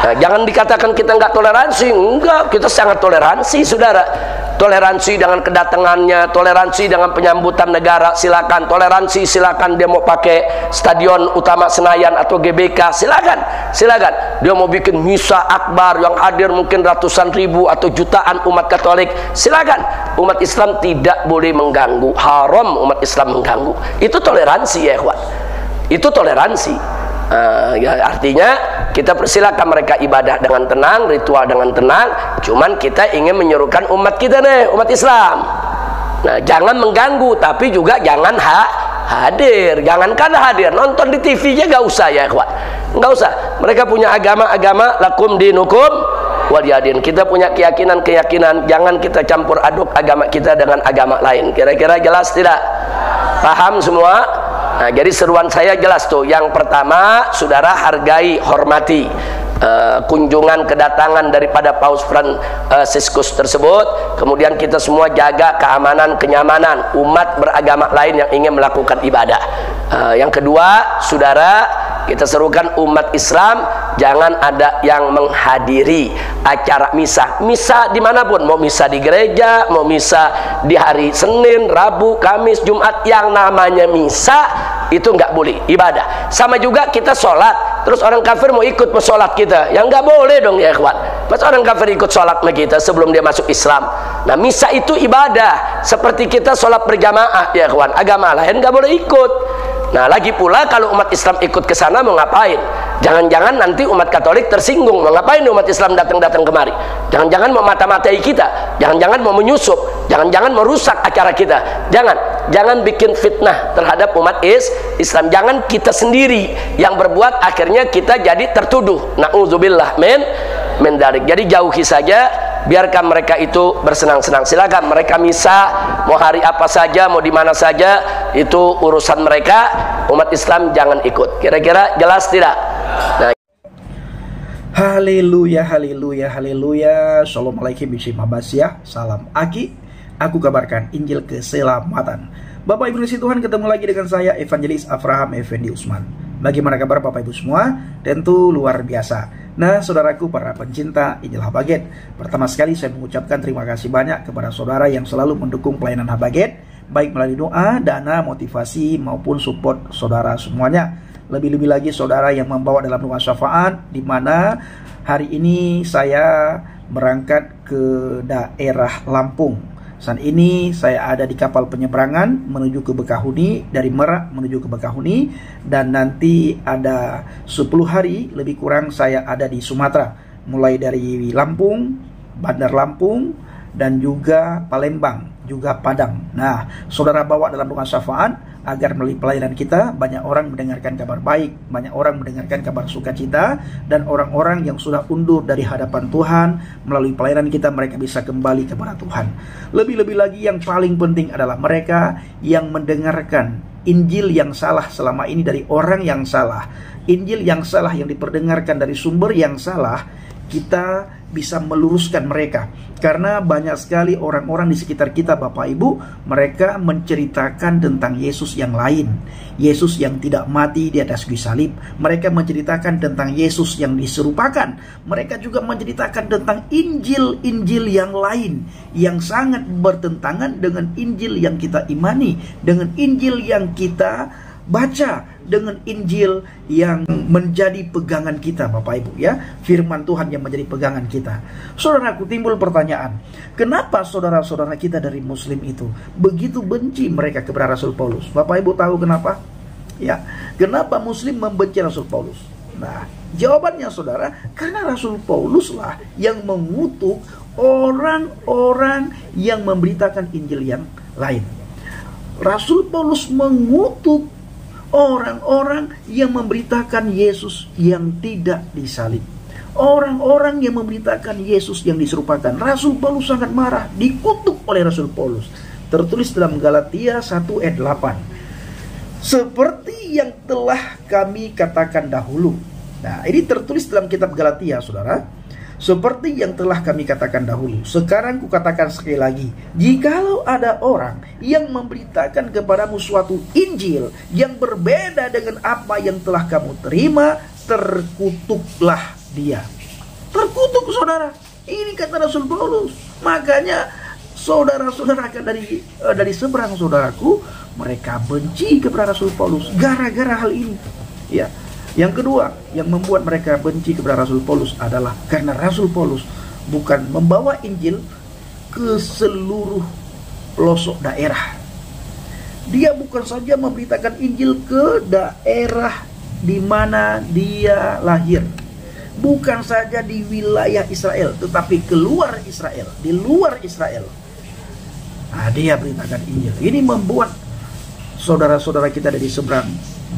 Nah, jangan dikatakan kita nggak toleransi. Enggak, kita sangat toleransi, saudara. Toleransi dengan kedatangannya, toleransi dengan penyambutan negara, silakan. Toleransi, silakan dia mau pakai stadion utama Senayan atau GBK, silakan, silakan. Dia mau bikin misa akbar yang hadir mungkin ratusan ribu atau jutaan umat Katolik, silakan. Umat Islam tidak boleh mengganggu, haram umat Islam mengganggu. Itu toleransi ya, ikhwan. Itu toleransi. Ya, artinya kita persilakan mereka ibadah dengan tenang, ritual dengan tenang. Cuman kita ingin menyerukan umat kita nih, umat Islam. Nah, jangan mengganggu, tapi juga jangan hadir. Jangankan hadir, nonton di TV-nya gak usah ya, ikhwan. Gak usah. Mereka punya agama lakum dinukum waliyadin. Kita punya keyakinan, jangan kita campur aduk agama kita dengan agama lain. Kira-kira jelas tidak? Paham semua? Nah, jadi seruan saya jelas tuh. Yang pertama, saudara hargai, hormati kunjungan kedatangan daripada Paus Fransiskus tersebut. Kemudian kita semua jaga keamanan, kenyamanan umat beragama lain yang ingin melakukan ibadah. Yang kedua, saudara, kita serukan umat Islam jangan ada yang menghadiri acara misa. Misa dimanapun, mau misa di gereja, mau misa di hari Senin, Rabu, Kamis, Jumat, yang namanya misa itu nggak boleh ibadah. Sama juga kita sholat, terus orang kafir mau ikut sholat kita, yang nggak boleh dong ya ikhwan. Pas orang kafir ikut sholat sama kita sebelum dia masuk Islam. Nah, misa itu ibadah seperti kita sholat berjamaah ya ikhwan. Agama lain nggak boleh ikut. Nah, lagi pula kalau umat Islam ikut ke sana mau ngapain? Jangan-jangan nanti umat Katolik tersinggung. Mau ngapain umat Islam datang-datang kemari? Jangan-jangan mau mata-matai kita, jangan-jangan mau menyusup, jangan-jangan merusak acara kita. Jangan bikin fitnah terhadap umat Islam. Jangan kita sendiri yang berbuat akhirnya kita jadi tertuduh. Na'udzubillah min dzalik. Jadi jauhi saja, biarkan mereka itu bersenang-senang. Silakan mereka misa mau hari apa saja, mau di mana saja, itu urusan mereka. Umat Islam jangan ikut. Kira-kira jelas tidak? Nah, haleluya, haleluya, haleluya. Shalom alaikum bismillahirrahmanirrahim. Salam Aki. Aku kabarkan Injil keselamatan. Bapak Ibu kasih Tuhan, ketemu lagi dengan saya Evangelis Avraham Effendi Usman. Bagaimana kabar Bapak Ibu semua? Tentu luar biasa. Nah, saudaraku para pencinta Injil Habaget, pertama sekali saya mengucapkan terima kasih banyak kepada saudara yang selalu mendukung pelayanan Habaget, baik melalui doa, dana, motivasi maupun support saudara semuanya. Lebih-lebih lagi saudara yang membawa dalam doa syafaat, di mana hari ini saya berangkat ke daerah Lampung. Saat ini saya ada di kapal penyeberangan menuju ke Bekahuni, dari Merak menuju ke Bekahuni, dan nanti ada 10 hari lebih kurang saya ada di Sumatera, mulai dari Lampung, Bandar Lampung, dan juga Palembang, juga Padang. Nah, saudara bawa dalam doa syafaat agar melalui pelayanan kita banyak orang mendengarkan kabar baik, banyak orang mendengarkan kabar sukacita, dan orang-orang yang sudah undur dari hadapan Tuhan melalui pelayanan kita mereka bisa kembali kepada Tuhan. Lebih-lebih lagi yang paling penting adalah mereka yang mendengarkan Injil yang salah selama ini dari orang yang salah, Injil yang salah yang diperdengarkan dari sumber yang salah. Kita bisa meluruskan mereka, karena banyak sekali orang-orang di sekitar kita Bapak Ibu, mereka menceritakan tentang Yesus yang lain, Yesus yang tidak mati di atas kayu salib. Mereka menceritakan tentang Yesus yang diserupakan. Mereka juga menceritakan tentang Injil-Injil yang lain yang sangat bertentangan dengan Injil yang kita imani, dengan Injil yang kita baca, dengan Injil yang menjadi pegangan kita Bapak Ibu ya, firman Tuhan yang menjadi pegangan kita. Saudaraku, timbul pertanyaan, kenapa saudara-saudara kita dari Muslim itu begitu benci mereka kepada Rasul Paulus? Bapak Ibu tahu kenapa? Ya, kenapa Muslim membenci Rasul Paulus? Nah, jawabannya saudara, karena Rasul Paulus lah yang mengutuk orang-orang yang memberitakan Injil yang lain. Rasul Paulus mengutuk orang-orang yang memberitakan Yesus yang tidak disalib, orang-orang yang memberitakan Yesus yang diserupakan. Rasul Paulus sangat marah, dikutuk oleh Rasul Paulus. Tertulis dalam Galatia 1 ayat 8, seperti yang telah kami katakan dahulu. Nah, ini tertulis dalam kitab Galatia saudara. Seperti yang telah kami katakan dahulu, sekarang kukatakan sekali lagi, jikalau ada orang yang memberitakan kepadamu suatu Injil yang berbeda dengan apa yang telah kamu terima, terkutuklah dia. Terkutuk saudara. Ini kata Rasul Paulus. Makanya saudara-saudara dari seberang saudaraku, mereka benci kepada Rasul Paulus gara-gara hal ini. Ya. Yang kedua, yang membuat mereka benci kepada Rasul Paulus adalah karena Rasul Paulus bukan membawa Injil ke seluruh pelosok daerah. Dia bukan saja memberitakan Injil ke daerah di mana dia lahir. Bukan saja di wilayah Israel, tetapi keluar Israel, di luar Israel. Nah, dia beritakan Injil. Ini membuat saudara-saudara kita dari seberang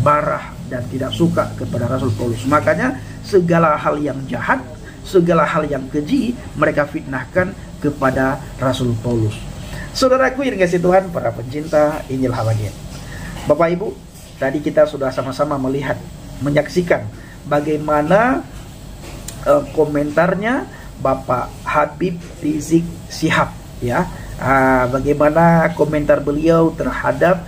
marah dan tidak suka kepada Rasul Paulus. Makanya segala hal yang jahat, segala hal yang keji, mereka fitnahkan kepada Rasul Paulus. Saudaraku yang dikasihi Tuhan, para pencinta Injil Habagen, Bapak Ibu, tadi kita sudah sama-sama melihat, menyaksikan bagaimana komentarnya Bapak Habib Rizik Syihab, ya. Bagaimana komentar beliau terhadap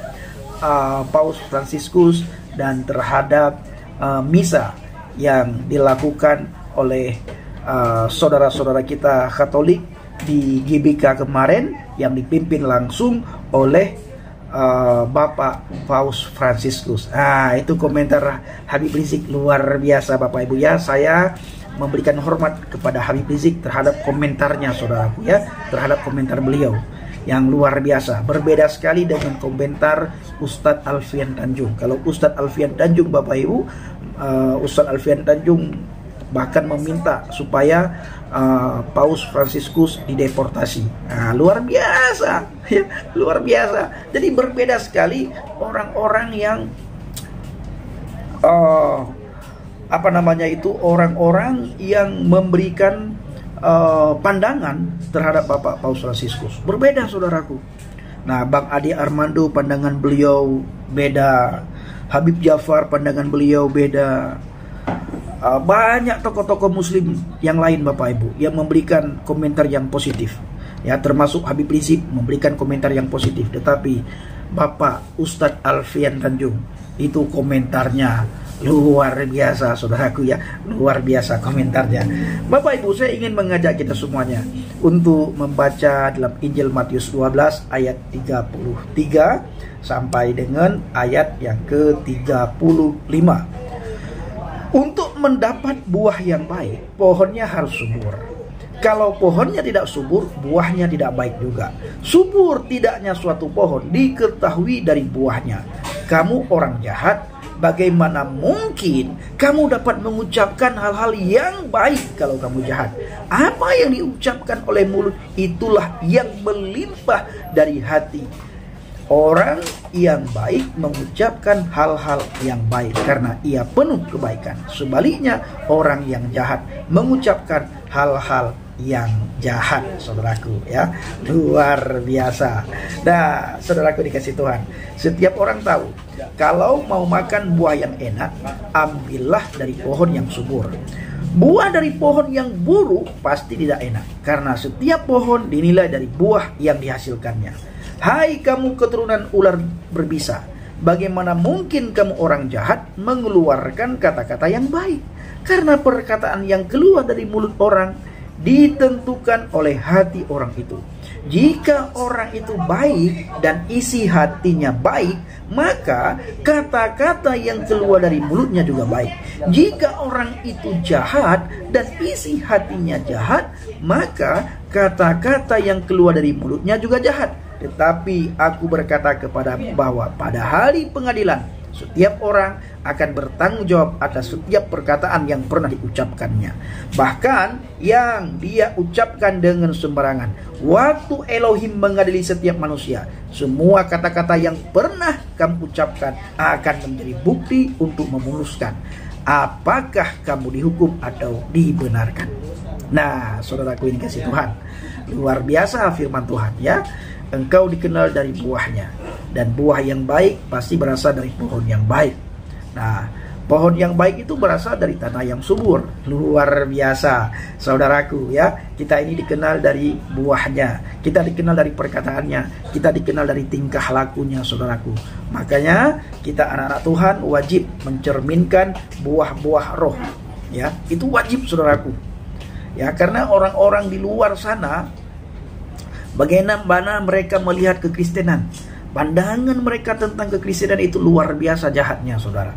Paus Fransiskus dan terhadap misa yang dilakukan oleh saudara-saudara kita Katolik di GBK kemarin yang dipimpin langsung oleh Bapak Paus Fransiskus. Itu komentar Habib Rizik luar biasa Bapak Ibu ya. Saya memberikan hormat kepada Habib Rizik terhadap komentarnya saudaraku ya, terhadap komentar beliau yang luar biasa. Berbeda sekali dengan komentar Ustadz Alfian Tanjung. Kalau Ustadz Alfian Tanjung Bapak Ibu, Ustadz Alfian Tanjung bahkan meminta supaya Paus Fransiskus dideportasi. Luar biasa ya, luar biasa. Jadi berbeda sekali orang-orang yang orang-orang yang memberikan pandangan terhadap Bapak Paus Fransiskus. Berbeda saudaraku. Nah, Bang Adi Armando pandangan beliau beda, Habib Jafar pandangan beliau beda. Banyak tokoh-tokoh muslim yang lain Bapak Ibu yang memberikan komentar yang positif. Ya, termasuk Habib Rizik memberikan komentar yang positif. Tetapi Bapak Ustadz Alfian Tanjung itu komentarnya luar biasa saudaraku ya, luar biasa komentarnya. Bapak Ibu, saya ingin mengajak kita semuanya untuk membaca dalam Injil Matius 12 ayat 33 sampai dengan ayat yang ke-35. Untuk mendapat buah yang baik, pohonnya harus subur. Kalau pohonnya tidak subur, buahnya tidak baik juga. Subur tidaknya suatu pohon diketahui dari buahnya. Kamu orang jahat, bagaimana mungkin kamu dapat mengucapkan hal-hal yang baik kalau kamu jahat? Apa yang diucapkan oleh mulut, itulah yang melimpah dari hati. Orang yang baik mengucapkan hal-hal yang baik karena ia penuh kebaikan. Sebaliknya, orang yang jahat mengucapkan hal-hal yang jahat, saudaraku ya. Luar biasa. Nah, saudaraku dikasih Tuhan, setiap orang tahu kalau mau makan buah yang enak, ambillah dari pohon yang subur. Buah dari pohon yang buruk pasti tidak enak, karena setiap pohon dinilai dari buah yang dihasilkannya. Hai kamu keturunan ular berbisa, bagaimana mungkin kamu orang jahat mengeluarkan kata-kata yang baik? Karena perkataan yang keluar dari mulut orang ditentukan oleh hati orang itu. Jika orang itu baik dan isi hatinya baik, maka kata-kata yang keluar dari mulutnya juga baik. Jika orang itu jahat dan isi hatinya jahat, maka kata-kata yang keluar dari mulutnya juga jahat. Tetapi aku berkata kepadamu bahwa pada hari pengadilan setiap orang akan bertanggung jawab atas setiap perkataan yang pernah diucapkannya, bahkan yang dia ucapkan dengan sembarangan. Waktu Elohim mengadili setiap manusia, semua kata-kata yang pernah kamu ucapkan akan menjadi bukti untuk memuluskan apakah kamu dihukum atau dibenarkan. Nah, saudaraku ini kasih Tuhan, luar biasa firman Tuhan ya. Engkau dikenal dari buahnya, dan buah yang baik pasti berasal dari pohon yang baik. Nah, pohon yang baik itu berasal dari tanah yang subur. Luar biasa, saudaraku ya. Kita ini dikenal dari buahnya, kita dikenal dari perkataannya, kita dikenal dari tingkah lakunya, saudaraku. Makanya kita anak-anak Tuhan wajib mencerminkan buah-buah roh, ya. Itu wajib, saudaraku. Ya, karena orang-orang di luar sana, bagaimana mereka melihat kekristenan, pandangan mereka tentang kekristenan itu luar biasa jahatnya, saudara.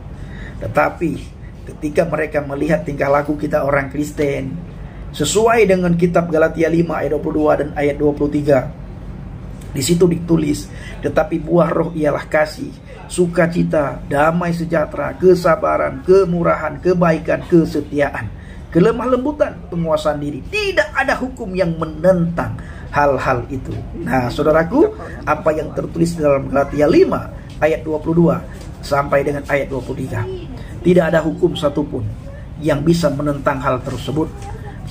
Tetapi ketika mereka melihat tingkah laku kita orang Kristen sesuai dengan kitab Galatia 5 ayat 22 dan ayat 23, di situ ditulis, tetapi buah roh ialah kasih, sukacita, damai sejahtera, kesabaran, kemurahan, kebaikan, kesetiaan, kelemah lembutan, penguasaan diri. Tidak ada hukum yang menentang hal-hal itu. Nah, saudaraku, apa yang tertulis dalam Galatia 5 ayat 22 sampai dengan ayat 23, tidak ada hukum satupun yang bisa menentang hal tersebut.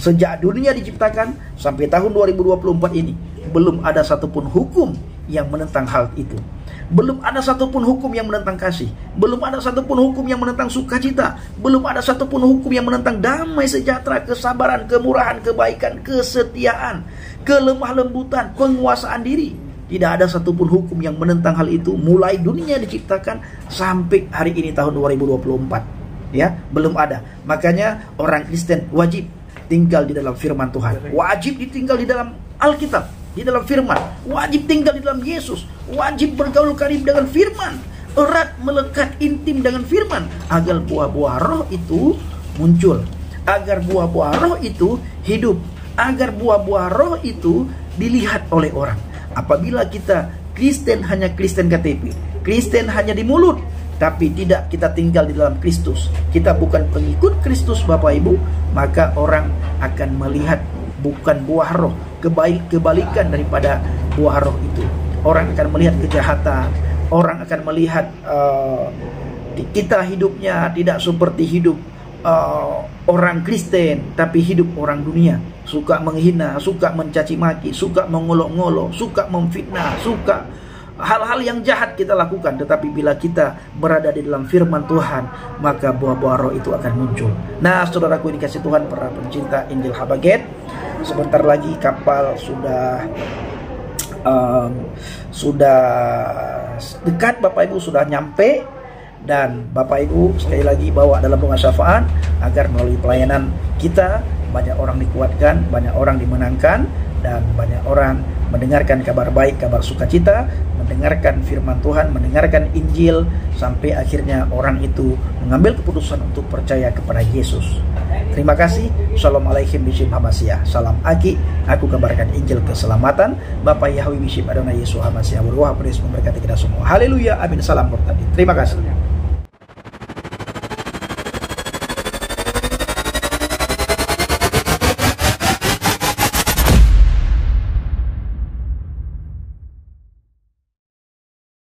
Sejak dunia diciptakan sampai tahun 2024 ini, belum ada satupun hukum yang menentang hal itu. Belum ada satupun hukum yang menentang kasih. Belum ada satupun hukum yang menentang sukacita. Belum ada satupun hukum yang menentang damai sejahtera, kesabaran, kemurahan, kebaikan, kesetiaan, kelemah lembutan, penguasaan diri. Tidak ada satupun hukum yang menentang hal itu mulai dunia diciptakan sampai hari ini tahun 2024. Ya, belum ada. Makanya orang Kristen wajib tinggal di dalam firman Tuhan. Wajib ditinggal di dalam Alkitab, di dalam firman. Wajib tinggal di dalam Yesus. Wajib bergaul karib dengan firman. Erat melekat intim dengan firman, agar buah-buah roh itu muncul, agar buah-buah roh itu hidup, agar buah-buah roh itu dilihat oleh orang. Apabila kita Kristen hanya Kristen KTP, Kristen hanya di mulut, tapi tidak kita tinggal di dalam Kristus, kita bukan pengikut Kristus, Bapak Ibu, maka orang akan melihat bukan buah roh, kebalikan daripada buah roh itu. Orang akan melihat kejahatan, orang akan melihat kita hidupnya tidak seperti hidup orang Kristen, tapi hidup orang dunia. Suka menghina, suka mencaci maki, suka mengolok-ngolok, suka memfitnah, suka hal-hal yang jahat kita lakukan. Tetapi bila kita berada di dalam firman Tuhan, maka buah-buah roh itu akan muncul. Nah, saudaraku dikasih Tuhan, para pencinta Injil Habaget, sebentar lagi kapal sudah dekat, Bapak Ibu, sudah nyampe. Dan Bapak Ibu sekali lagi bawa dalam doa syafaat agar melalui pelayanan kita banyak orang dikuatkan, banyak orang dimenangkan, dan banyak orang mendengarkan kabar baik, kabar sukacita, mendengarkan firman Tuhan, mendengarkan Injil, sampai akhirnya orang itu mengambil keputusan untuk percaya kepada Yesus. Terima kasih. Shalom alaikum bishim Hamasiyah. Salam Aki. Aku kabarkan Injil keselamatan. Bapak Yahweh bishim Adonai Yesus Hamasiyah. Berwah peris memberkati kita semua. Haleluya. Amin. Salam bertadi. Terima kasih.